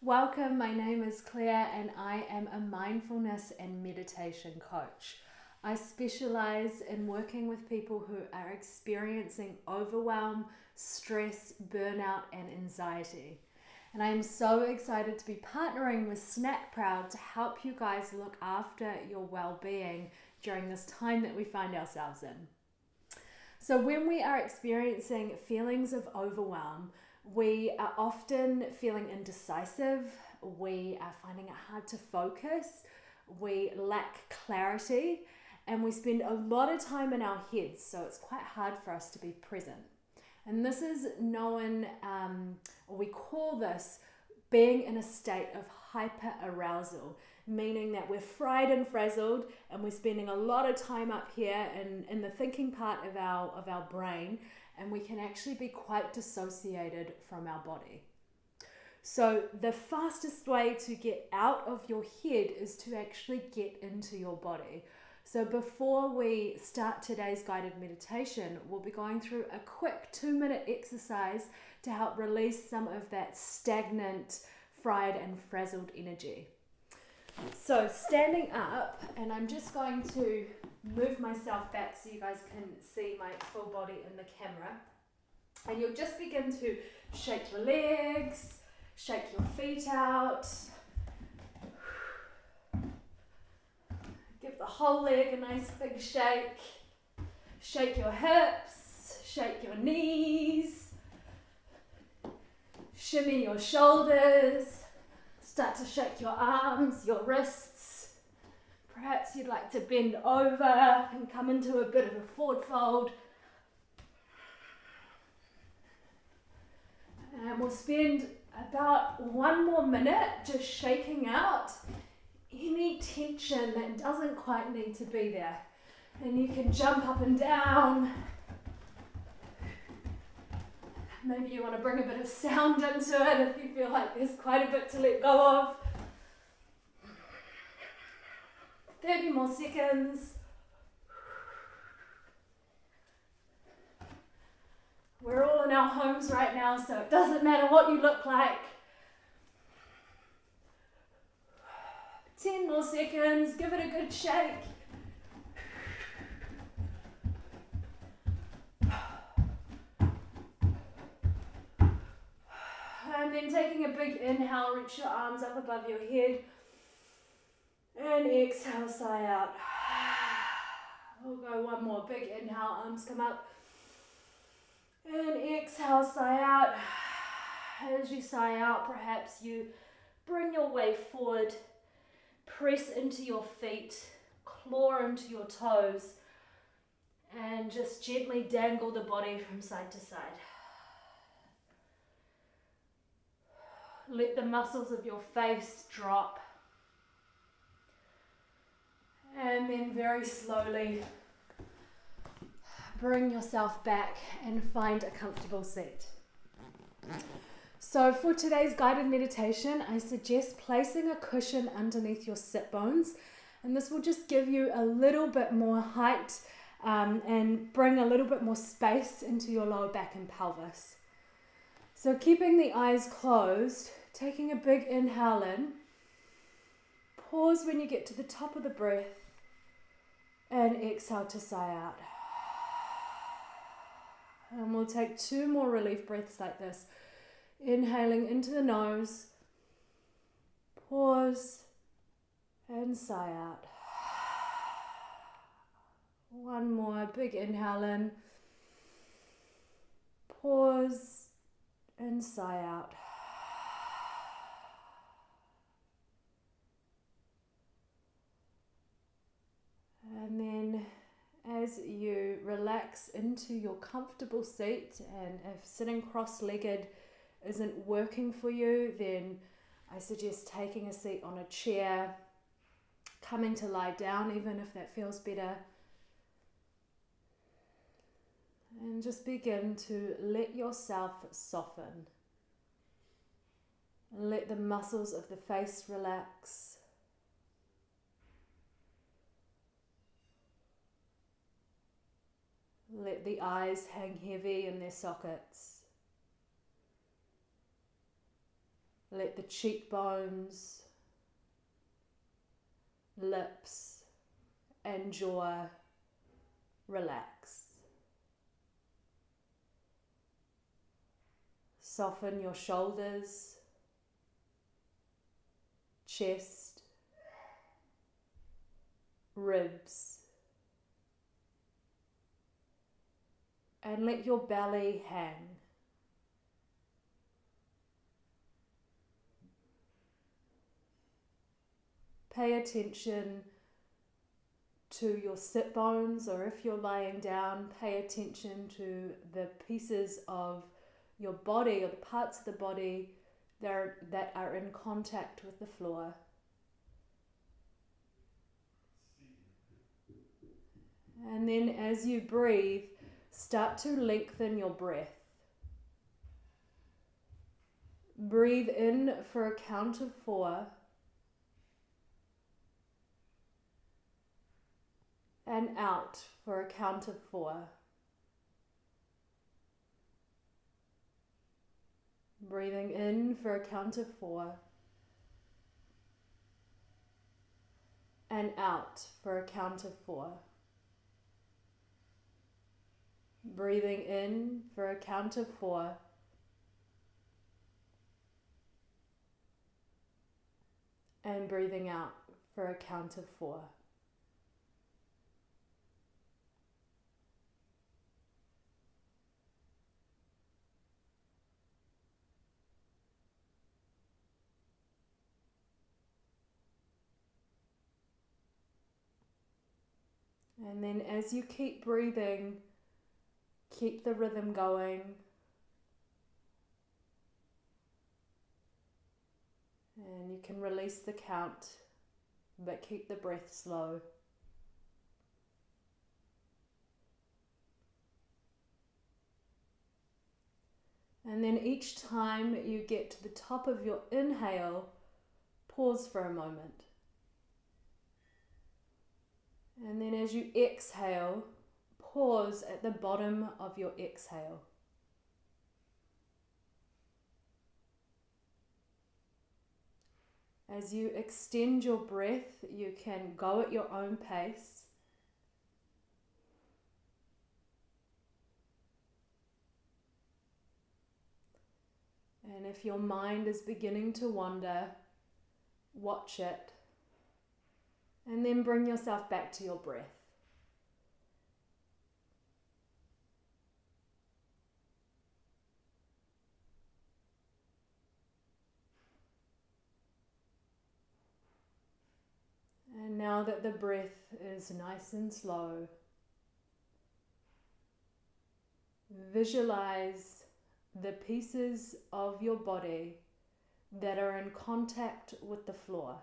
Welcome, my name is Claire and I am a mindfulness and meditation coach. I specialize in working with people who are experiencing overwhelm, stress, burnout, and anxiety. And I am so excited to be partnering with Snack Proud to help you guys look after your well-being during this time that we find ourselves in. So, when we are experiencing feelings of overwhelm, we are often feeling indecisive, we are finding it hard to focus, we lack clarity, and we spend a lot of time in our heads, so it's quite hard for us to be present. And this is known, or we call this being in a state of hyper arousal, meaning that we're fried and frazzled and we're spending a lot of time up here in the thinking part of our brain, and we can actually be quite dissociated from our body. So the fastest way to get out of your head is to actually get into your body. So before we start today's guided meditation, we'll be going through a quick 2-minute exercise to help release some of that stagnant, fried and frazzled energy. So standing up, and I'm just going to move myself back so you guys can see my full body in the camera. And you'll just begin to shake your legs, shake your feet out. Give the whole leg a nice big shake. Shake your hips, shake your knees. Shimmy your shoulders. Start to shake your arms, your wrists. Perhaps you'd like to bend over and come into a bit of a forward fold. And we'll spend about 1 more minute just shaking out any tension that doesn't quite need to be there. And you can jump up and down. Maybe you want to bring a bit of sound into it if you feel like there's quite a bit to let go of. 30 more seconds. We're all in our homes right now, so it doesn't matter what you look like. 10 more seconds. Give it a good shake. And then taking a big inhale, reach your arms up above your head. And exhale, sigh out. We'll go 1 more. Big inhale, arms come up. And exhale, sigh out. As you sigh out, perhaps you bring your way forward. Press into your feet. Claw into your toes. And just gently dangle the body from side to side. Let the muscles of your face drop. And then very slowly bring yourself back and find a comfortable seat. So for today's guided meditation, I suggest placing a cushion underneath your sit bones. And this will just give you a little bit more height and bring a little bit more space into your lower back and pelvis. So keeping the eyes closed, taking a big inhale in. Pause when you get to the top of the breath. And exhale to sigh out. And we'll take 2 more relief breaths like this. Inhaling into the nose. Pause. And sigh out. 1 more big inhale in. Pause. And sigh out. And then as you relax into your comfortable seat, and if sitting cross-legged isn't working for you, then I suggest taking a seat on a chair, coming to lie down even if that feels better. And just begin to let yourself soften. Let the muscles of the face relax. Let the eyes hang heavy in their sockets. Let the cheekbones, lips, and jaw relax. Soften your shoulders, chest, ribs, and let your belly hang. Pay attention to your sit bones, or if you're lying down, pay attention to the pieces of your body or the parts of the body that are in contact with the floor. And then as you breathe, start to lengthen your breath. Breathe in for a count of 4. And out for a count of 4. Breathing in for a count of 4. And out for a count of 4. Breathing in for a count of 4. And breathing out for a count of 4. And then as you keep breathing, keep the rhythm going. And you can release the count, but keep the breath slow. And then each time you get to the top of your inhale, pause for a moment. And then as you exhale, pause at the bottom of your exhale. As you extend your breath, you can go at your own pace. And if your mind is beginning to wander, watch it. And then bring yourself back to your breath. And now that the breath is nice and slow, visualize the pieces of your body that are in contact with the floor.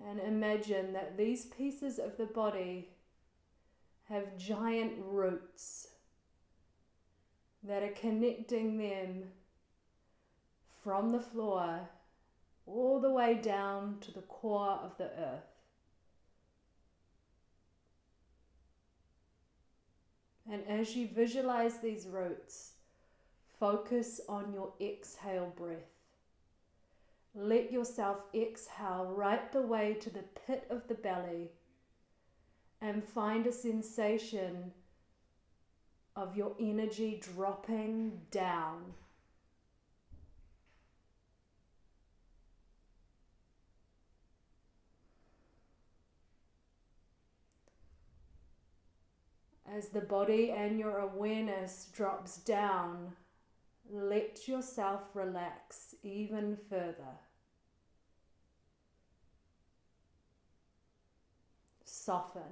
And imagine that these pieces of the body have giant roots that are connecting them from the floor all the way down to the core of the earth. And as you visualize these roots, focus on your exhale breath. Let yourself exhale right the way to the pit of the belly and find a sensation of your energy dropping down. As the body and your awareness drops down, let yourself relax even further. Soften.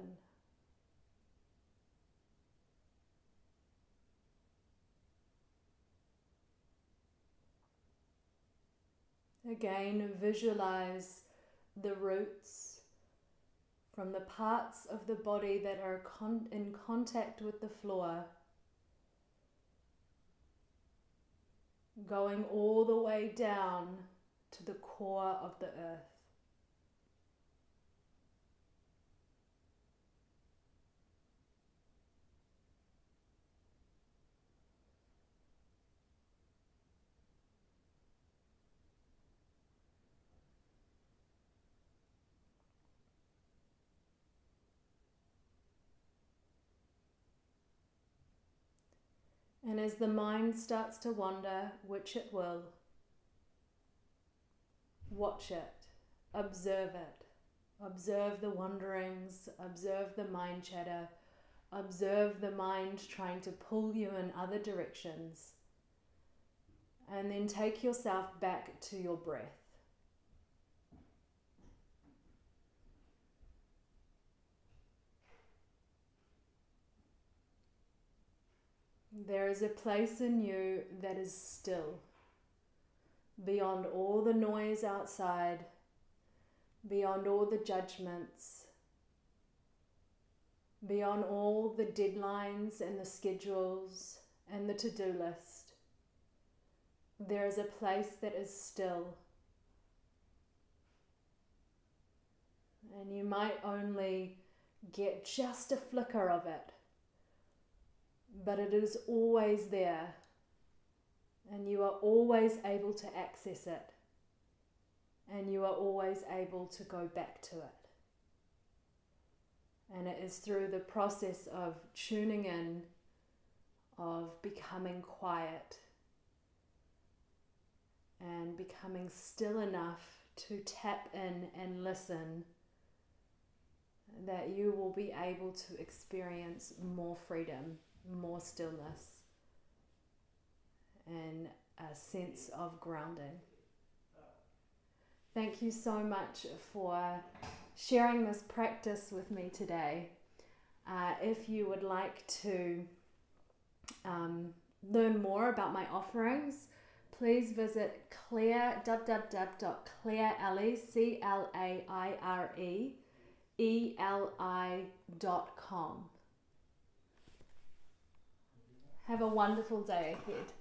Again, visualize the roots from the parts of the body that are in contact with the floor, going all the way down to the core of the earth. And as the mind starts to wander, which it will, watch it, observe it. Observe the wanderings, observe the mind chatter, observe the mind trying to pull you in other directions. And then take yourself back to your breath. There is a place in you that is still, beyond all the noise outside, beyond all the judgments, beyond all the deadlines and the schedules and the to-do list. There is a place that is still. And you might only get just a flicker of it, but it is always there, and you are always able to access it, and you are always able to go back to it. And it is through the process of tuning in, of becoming quiet, and becoming still enough to tap in and listen, that you will be able to experience more freedom, more stillness, and a sense of grounding. Thank you so much for sharing this practice with me today. If you would like to learn more about my offerings, please visit claire.com. Have a wonderful day ahead.